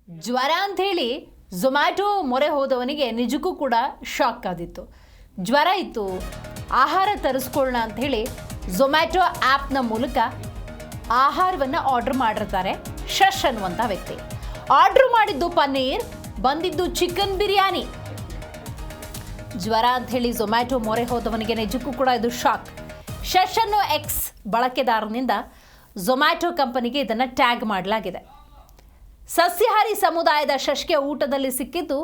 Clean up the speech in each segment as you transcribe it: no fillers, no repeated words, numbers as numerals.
ಜ್ವರ ಅಂಥೇಳಿ ಝೊಮ್ಯಾಟೊ ಮೊರೆ ಹೋದವನಿಗೆ ನಿಜಕ್ಕೂ ಕೂಡ ಶಾಕ್ ಆದಿತ್ತು. ಜ್ವರ ಇತ್ತು, ಆಹಾರ ತರಿಸ್ಕೊಳ್ಳೋಣ ಅಂಥೇಳಿ ಝೊಮ್ಯಾಟೊ ಆ್ಯಪ್ನ ಮೂಲಕ ಆಹಾರವನ್ನು ಆರ್ಡರ್ ಮಾಡಿರ್ತಾರೆ ಶಶ್ ಅನ್ನುವಂಥ ವ್ಯಕ್ತಿ. ಆರ್ಡರ್ ಮಾಡಿದ್ದು ಪನ್ನೀರ್, ಬಂದಿದ್ದು ಚಿಕನ್ ಬಿರಿಯಾನಿ. ಜ್ವರ ಅಂಥೇಳಿ ಝೊಮ್ಯಾಟೊ ಮೊರೆ ಹೋದವನಿಗೆ ನಿಜಕ್ಕೂ ಕೂಡ ಇದು ಶಾಕ್. ಶಶ್ ಅನ್ನೋ ಎಕ್ಸ್ ಬಳಕೆದಾರನಿಂದ ಝೊಮ್ಯಾಟೊ ಕಂಪನಿಗೆ ಇದನ್ನು ಟ್ಯಾಗ್ ಮಾಡಲಾಗಿದೆ. ಸಸ್ಯಾಹಾರಿ ಸಮುದಾಯದ ಶಶ್ಗೆ ಊಟದಲ್ಲಿ ಸಿಕ್ಕಿದ್ದು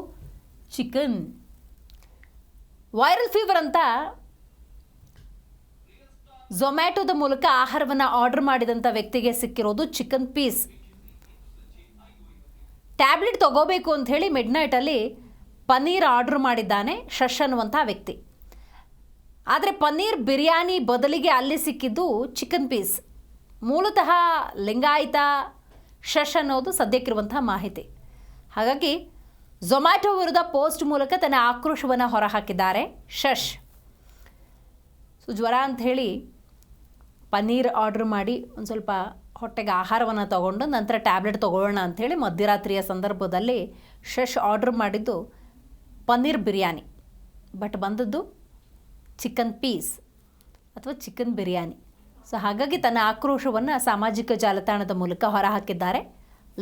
ಚಿಕನ್. ವೈರಲ್ ಫೀವರ್ ಅಂತ ಝೊಮ್ಯಾಟೊದ ಮೂಲಕ ಆಹಾರವನ್ನು ಆರ್ಡರ್ ಮಾಡಿದಂಥ ವ್ಯಕ್ತಿಗೆ ಸಿಕ್ಕಿರೋದು ಚಿಕನ್ ಪೀಸ್. ಟ್ಯಾಬ್ಲೆಟ್ ತಗೋಬೇಕು ಅಂತ ಹೇಳಿ ಮಿಡ್ನೈಟಲ್ಲಿ ಪನ್ನೀರ್ ಆರ್ಡರ್ ಮಾಡಿದ್ದಾನೆ ಶಶ್ ಅನ್ನುವಂಥ ವ್ಯಕ್ತಿ. ಆದರೆ ಪನ್ನೀರ್ ಬಿರಿಯಾನಿ ಬದಲಿಗೆ ಅಲ್ಲಿ ಸಿಕ್ಕಿದ್ದು ಚಿಕನ್ ಪೀಸ್. ಮೂಲತಃ ಲಿಂಗಾಯತ ಶಶ್ ಅನ್ನೋದು ಸದ್ಯಕ್ಕಿರುವಂಥ ಮಾಹಿತಿ. ಹಾಗಾಗಿ ಝೊಮ್ಯಾಟೊ ವಿರುದ್ಧ ಪೋಸ್ಟ್ ಮೂಲಕ ತನ್ನ ಆಕ್ರೋಶವನ್ನು ಹೊರಹಾಕಿದ್ದಾರೆ ಶಶ್. ಜ್ವರ ಅಂಥೇಳಿ ಪನ್ನೀರ್ ಆರ್ಡ್ರ್ ಮಾಡಿ ಒಂದು ಸ್ವಲ್ಪ ಹೊಟ್ಟೆಗೆ ಆಹಾರವನ್ನು ತಗೊಂಡು ನಂತರ ಟ್ಯಾಬ್ಲೆಟ್ ತೊಗೊಳ್ಳೋಣ ಅಂಥೇಳಿ ಮಧ್ಯರಾತ್ರಿಯ ಸಂದರ್ಭದಲ್ಲಿ ಶಶ್ ಆರ್ಡ್ರ್ ಮಾಡಿದ್ದು ಪನ್ನೀರ್ ಬಿರಿಯಾನಿ. ಬಟ್ ಬಂದದ್ದು ಚಿಕನ್ ಪೀಸ್ ಅಥವಾ ಚಿಕನ್ ಬಿರಿಯಾನಿ. ಹಾಗಾಗಿ ತನ್ನ ಆಕ್ರೋಶವನ್ನು ಸಾಮಾಜಿಕ ಜಾಲತಾಣದ ಮೂಲಕ ಹೊರಹಾಕಿದ್ದಾರೆ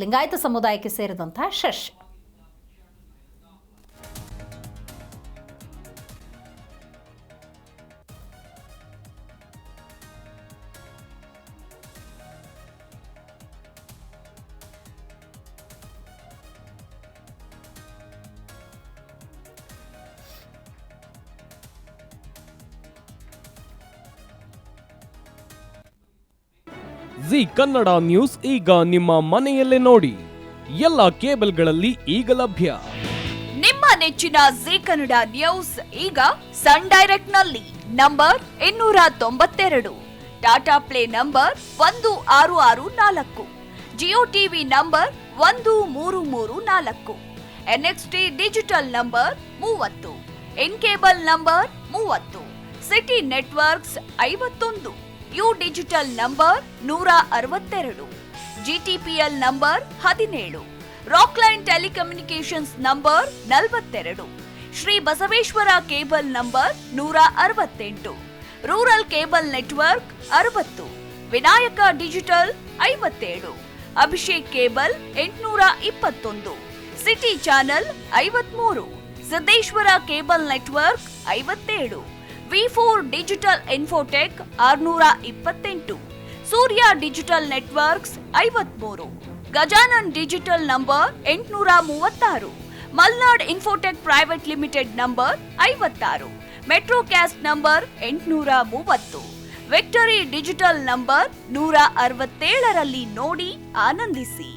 ಲಿಂಗಾಯತ ಸಮುದಾಯಕ್ಕೆ ಸೇರಿದಂತಹ ಶಶ್. ಜಿ ಕನ್ನಡ ನ್ಯೂಸ್ ಈಗ ನಿಮ್ಮ ಮನೆಯಲ್ಲೇ ನೋಡಿ. ಎಲ್ಲ ಕೇಬಲ್ಗಳಲ್ಲಿ ಈಗ ಲಭ್ಯ. ನಿಮ್ಮ ನೆಚ್ಚಿನ ಜಿ ಕನ್ನಡ ನ್ಯೂಸ್ ಈಗ ಸನ್ ಡೈರೆಕ್ಟ್ ನಲ್ಲಿ number 292, Tata Play number 1664, Jio TV number 1334, NXT Digital number 30, In Cable number 30, City Networks 51, U Digital number 162, GTPL number 17, Rockline Telecommunications number 42, Shri Basaveshwara cable number 168, rural cable network 60, Vinayaka digital 57, Abhishek cable 821, City Channel 53, Siddeshwara cable network 57, ವಿ4 digital infotech 628, Surya digital networks 53, Gajanan digital number 836, Malnad infotech private limited number 56, Metrocast number 830, Victory Digital number 167ರಲ್ಲಿ ನೋಡಿ ಆನಂದಿಸಿ.